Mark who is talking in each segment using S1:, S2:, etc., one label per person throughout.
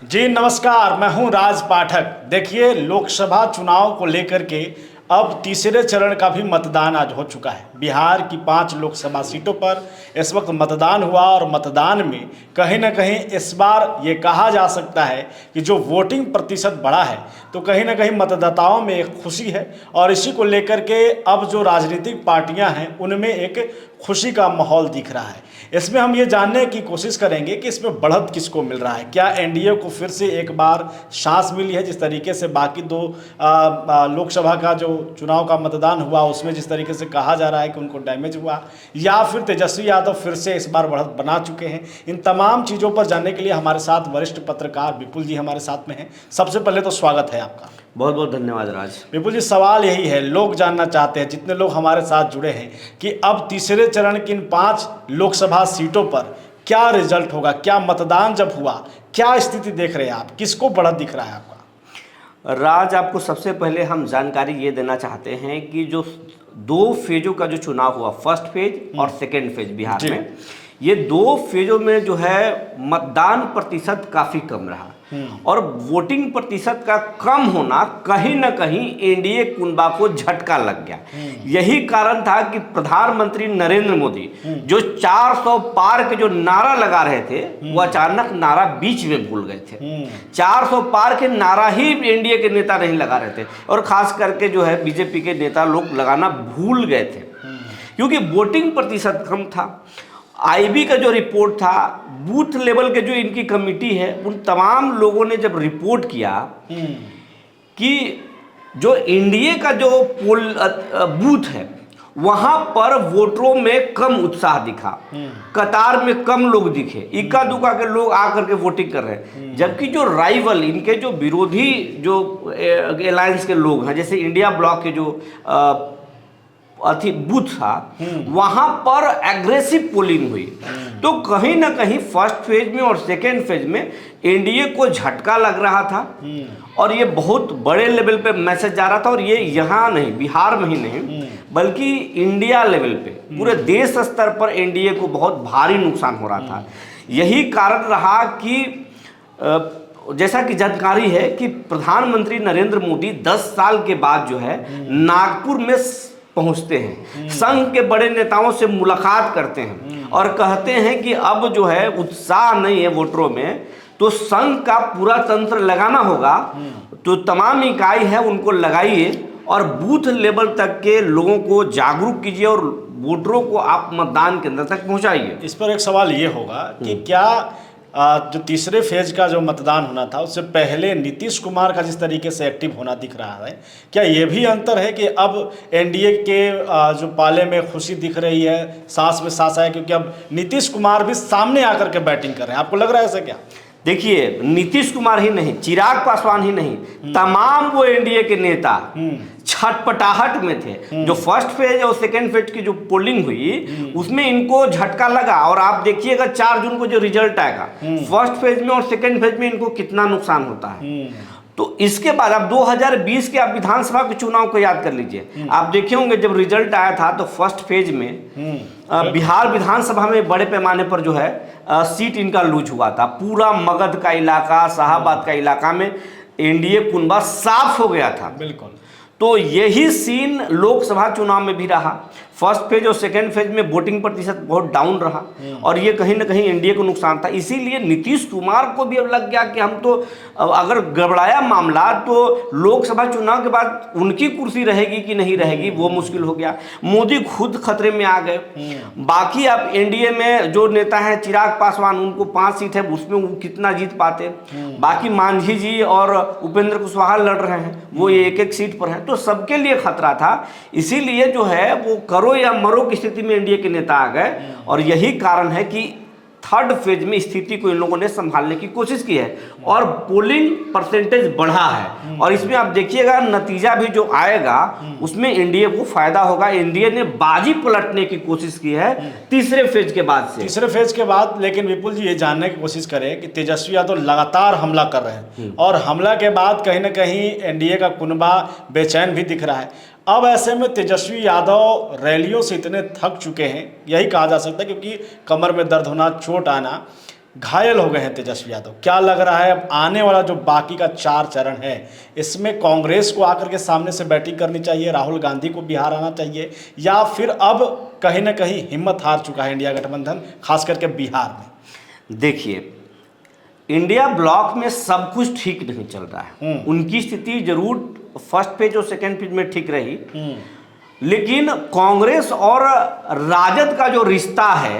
S1: जी नमस्कार, मैं हूं राज पाठक। देखिए, लोकसभा चुनाव को लेकर के अब तीसरे चरण का भी मतदान आज हो चुका है। बिहार की 5 लोकसभा सीटों पर इस वक्त मतदान हुआ और मतदान में कहीं ना कहीं इस बार ये कहा जा सकता है कि जो वोटिंग प्रतिशत बढ़ा है तो कहीं ना कहीं मतदाताओं में एक खुशी है और इसी को लेकर के अब जो राजनीतिक पार्टियां हैं उनमें एक खुशी का माहौल दिख रहा है। इसमें हम ये जानने की कोशिश करेंगे कि इसमें बढ़त किसको मिल रहा है। क्या एनडीए को फिर से एक बार सांस मिली है, जिस तरीके से बाकी 2 लोकसभा का जो चुनाव का मतदान हुआ उसमें जिस तरीके से कहा जा रहा है कि उनको डैमेज हुआ, या फिर तेजस्वी यादव फिर से इस बार बढ़त बना चुके हैं। इन तमाम चीज़ों पर जानने के लिए हमारे साथ वरिष्ठ पत्रकार विपुल जी हमारे साथ में हैं। सबसे पहले तो स्वागत है आपका।
S2: बहुत बहुत धन्यवाद राज।
S1: विपुल जी, सवाल यही है, लोग जानना चाहते हैं, जितने लोग हमारे साथ जुड़े हैं, कि अब तीसरे चरण की इन 5 लोकसभा सीटों पर क्या रिजल्ट होगा। क्या मतदान जब हुआ, क्या स्थिति देख रहे हैं आप, किसको बढ़त दिख रहा है आपका?
S2: राज, आपको सबसे पहले हम जानकारी ये देना चाहते हैं कि जो 2 फेजों का जो चुनाव हुआ, फर्स्ट फेज और सेकेंड फेज बिहार में, ये 2 फेजों में जो है मतदान प्रतिशत काफ़ी कम रहा और वोटिंग प्रतिशत का कम होना कहीं ना कहीं एनडीए कुनबा को झटका लग गया। यही कारण था कि प्रधानमंत्री नरेंद्र मोदी जो 400 पार के जो नारा लगा रहे थे वो अचानक नारा बीच में भूल गए थे। 400 पार के नारा ही एनडीए के नेता नहीं लगा रहे थे और खास करके जो है बीजेपी के नेता लोग लगाना भूल गए थे क्योंकि वोटिंग प्रतिशत कम था। आईबी का जो रिपोर्ट था, बूथ लेवल के जो इनकी कमेटी है, उन तमाम लोगों ने जब रिपोर्ट किया कि जो एनडीए का जो बूथ है वहां पर वोटरों में कम उत्साह दिखा, कतार में कम लोग दिखे, इक्का दुक्का के लोग आकर के वोटिंग कर रहे हैं। जबकि जो राइवल, इनके जो विरोधी जो अलायंस के लोग हैं, जैसे इंडिया ब्लॉक के जो बूथ था, वहां पर एग्रेसिव पोलिंग हुई। तो कहीं ना कहीं फर्स्ट फेज में और सेकेंड फेज में एनडीए को झटका लग रहा था और ये बहुत बड़े लेवल पे मैसेज जा रहा था। और ये यहाँ नहीं, बिहार में ही नहीं बल्कि इंडिया लेवल पे, पूरे देश स्तर पर एनडीए को बहुत भारी नुकसान हो रहा था। यही कारण रहा कि जैसा कि जानकारी है कि प्रधानमंत्री नरेंद्र मोदी 10 साल के बाद जो है नागपुर में पहुंचते हैं, संघ के बड़े नेताओं से मुलाकात करते हैं और कहते हैं कि अब जो है उत्साह नहीं है वोटरों में, तो संघ का पूरा तंत्र लगाना होगा। तो तमाम इकाई है उनको लगाइए और बूथ लेवल तक के लोगों को जागरूक कीजिए और वोटरों को आप मतदान केंद्र तक पहुंचाइए।
S1: इस पर एक सवाल ये होगा कि क्या जो तीसरे फेज का जो मतदान होना था उससे पहले नीतीश कुमार का जिस तरीके से एक्टिव होना दिख रहा है, क्या ये भी अंतर है कि अब एनडीए के जो पाले में खुशी दिख रही है, सांस में सांस है, क्योंकि अब नीतीश कुमार भी सामने आकर के बैटिंग कर रहे हैं? आपको लग रहा है ऐसा क्या?
S2: देखिए, नीतीश कुमार ही नहीं, चिराग पासवान ही नहीं, तमाम वो एनडीए के नेता छटपटाहट में थे। जो फर्स्ट फेज और सेकेंड फेज की जो पोलिंग हुई उसमें इनको झटका लगा और आप देखिएगा 4 जून को जो रिजल्ट आएगा फर्स्ट फेज में और सेकेंड फेज में इनको कितना नुकसान होता है। तो इसके बाद आप 2020 के आप विधानसभा के चुनाव को याद कर लीजिए। आप देखे होंगे जब रिजल्ट आया था तो फर्स्ट फेज में बिहार विधानसभा में बड़े पैमाने पर जो है सीट इनका लूज हुआ था। पूरा मगध का इलाका, शाहाबाद का इलाका में एनडीए कुनबा साफ हो गया था।
S1: बिल्कुल।
S2: तो यही सीन लोकसभा चुनाव में भी रहा। फर्स्ट फेज और सेकेंड फेज में वोटिंग प्रतिशत बहुत डाउन रहा और ये कहीं ना कहीं एनडीए को नुकसान था। इसीलिए नीतीश कुमार को भी अब लग गया कि हम तो अगर गड़बड़ाया मामला तो लोकसभा चुनाव के बाद उनकी कुर्सी रहेगी कि नहीं रहेगी वो मुश्किल हो गया। मोदी खुद खतरे में आ गए। बाकी अब एनडीए में जो नेता है चिराग पासवान, उनको 5 सीट है, उसमें वो कितना जीत पाते। बाकी मांझी जी और उपेंद्र कुशवाहा लड़ रहे हैं, वो 1-1 सीट पर है, तो सबके लिए खतरा था। इसीलिए जो है वो करो या मरो की स्थिति में एनडीए के नेता आ गए और यही कारण है कि थर्ड फेज में स्थिति को इन लोगों ने संभालने की कोशिश की है और पोलिंग परसेंटेज बढ़ा है। और इसमें आप देखिएगा नतीजा भी जो आएगा उसमें एनडीए को फायदा होगा। एनडीए ने बाजी पलटने की कोशिश की है तीसरे फेज के बाद से।
S1: तीसरे फेज के बाद लेकिन विपुल जी ये जानने की कोशिश करें कि तेजस्वी यादव लगातार हमला कर रहे हैं और हमला के बाद कहीं ना कहीं एनडीए का कुनबा बेचैन भी दिख रहा है। अब ऐसे में तेजस्वी यादव रैलियों से इतने थक चुके हैं, यही कहा जा सकता है, क्योंकि कमर में दर्द होना, चोट आना, घायल हो गए हैं तेजस्वी यादव। क्या लग रहा है अब आने वाला जो बाकी का 4 चरण है, इसमें कांग्रेस को आकर के सामने से बैटिंग करनी चाहिए, राहुल गांधी को बिहार आना चाहिए, या फिर अब कहीं ना कहीं हिम्मत हार चुका है इंडिया गठबंधन, खास करके बिहार में?
S2: देखिए, इंडिया ब्लॉक में सब कुछ ठीक नहीं चल रहा है। उनकी स्थिति जरूर फर्स्ट पेज और सेकेंड पेज में ठीक रही, लेकिन कांग्रेस और राजद का जो रिश्ता है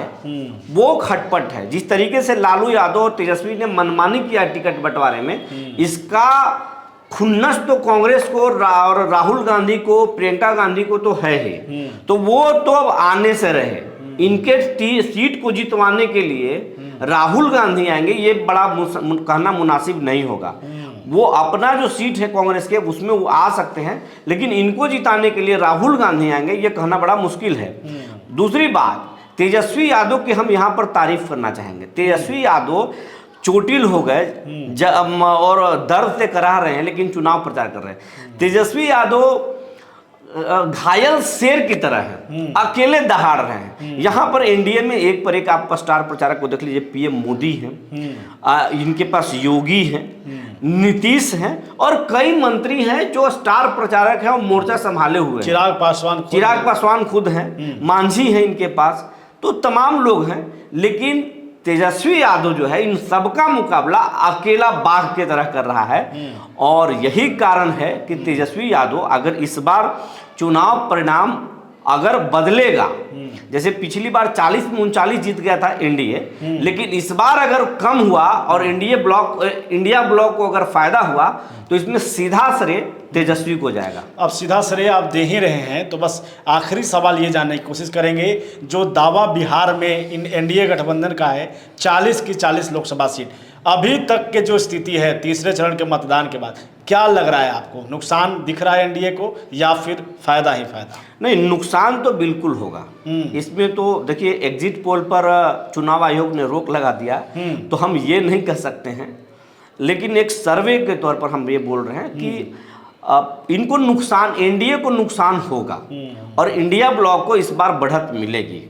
S2: वो खटपट है। जिस तरीके से लालू यादव और तेजस्वी ने मनमानी किया टिकट बंटवारे में, इसका खुन्नस तो कांग्रेस को और राहुल गांधी को, प्रियंका गांधी को तो है ही। तो वो तो अब आने से रहे, इनके सीट को जितवाने के लिए राहुल गांधी आएंगे, ये बड़ा कहना मुनासिब नहीं होगा। वो अपना जो सीट है कांग्रेस के उसमें वो आ सकते हैं, लेकिन इनको जिताने के लिए राहुल गांधी आएंगे, ये कहना बड़ा मुश्किल है। दूसरी बात, तेजस्वी यादव की हम यहाँ पर तारीफ करना चाहेंगे। तेजस्वी यादव चोटिल हो गए और दर्द से करा रहे हैं, लेकिन चुनाव प्रचार कर रहे हैं। तेजस्वी यादव घायल शेर की तरह है, अकेले दहाड़ रहे हैं। यहाँ पर एनडीए में एक पर एक आप स्टार प्रचारक को देख लीजिए, पीएम मोदी हैं, इनके पास योगी हैं, नीतीश हैं, और कई मंत्री हैं जो स्टार प्रचारक हैं और मोर्चा संभाले हुए हैं। चिराग पासवान खुद हैं, मांझी हैं इनके पास, तो तमाम लोग हैं। लेकिन तेजस्वी यादव जो है इन सबका मुकाबला अकेला बाघ की तरह कर रहा है, और यही कारण है कि तेजस्वी यादव अगर इस बार चुनाव परिणाम अगर बदलेगा, जैसे पिछली बार 40 में 39 जीत गया था एनडीए, लेकिन इस बार अगर कम हुआ और इंडिया ब्लॉक को अगर फायदा हुआ, तो इसमें सीधा श्रेय तेजस्वी को जाएगा।
S1: अब सीधा श्रेय आप दे ही रहे हैं, तो बस आखिरी सवाल ये जानने की कोशिश करेंगे, जो दावा बिहार में इन एनडीए गठबंधन का है 40 की 40 लोकसभा सीट, अभी तक के जो स्थिति है तीसरे चरण के मतदान के बाद, क्या लग रहा है आपको? नुकसान दिख रहा है एनडीए को या फिर फायदा ही फायदा?
S2: नहीं, नुकसान तो बिल्कुल होगा। इसमें तो देखिए, एग्जिट पोल पर चुनाव आयोग ने रोक लगा दिया, तो हम ये नहीं कह सकते हैं, लेकिन एक सर्वे के तौर पर हम ये बोल रहे हैं कि इनको नुकसान, एनडीए को नुकसान होगा और इंडिया ब्लॉक को इस बार बढ़त मिलेगी।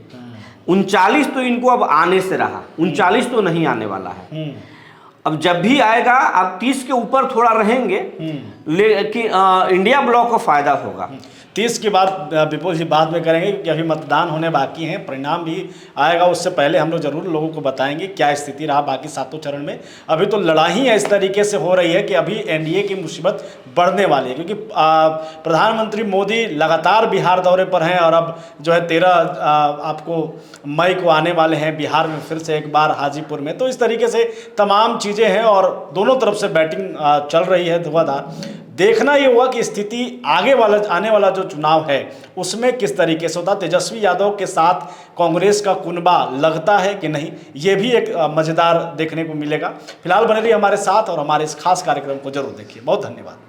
S2: 39 तो इनको अब आने से रहा, 39 तो नहीं आने वाला है। अब जब भी आएगा अब 30 के ऊपर थोड़ा रहेंगे, लेकिन इंडिया ब्लॉक को फायदा होगा।
S1: 30 की बात विपुल जी बाद में करेंगे, क्योंकि अभी मतदान होने बाकी हैं, परिणाम भी आएगा, उससे पहले हम लोग जरूर लोगों को बताएंगे क्या स्थिति रहा बाकी 7 चरण में। अभी तो लड़ाई इस तरीके से हो रही है कि अभी एनडीए की मुसीबत बढ़ने वाली है, क्योंकि प्रधानमंत्री मोदी लगातार बिहार दौरे पर हैं, और अब जो है 13 आपको मई को आने वाले हैं बिहार में, फिर से एक बार हाजीपुर में। तो इस तरीके से तमाम चीज़ें हैं और दोनों तरफ से बैटिंग चल रही है धुआंधार। देखना ये हुआ कि स्थिति आने वाला जो चुनाव है उसमें किस तरीके से होता। तेजस्वी यादव के साथ कांग्रेस का कुनबा लगता है कि नहीं, ये भी एक मज़ेदार देखने को मिलेगा। फिलहाल बने रहिए हमारे साथ और हमारे इस खास कार्यक्रम को जरूर देखिए। बहुत धन्यवाद।